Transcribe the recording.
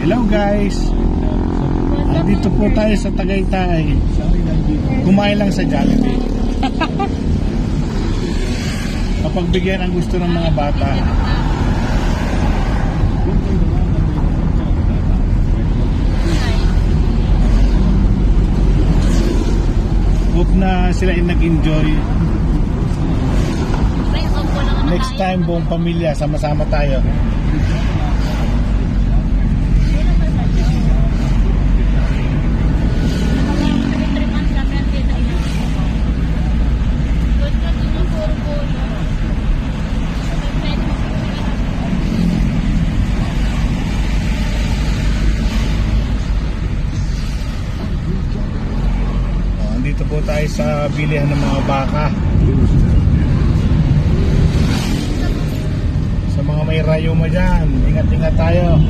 Hello guys, dito po tayo sa Tagaytay. Kumain lang sa Jollibee. Kapag bigyan ang gusto ng mga bata. Hope na sila ay nag-enjoy. Next time buong pamilya sama-sama tayo. Dito po tayo sa bilihan ng mga baka. Sa mga may rayuma dyan, ingat-ingat tayo.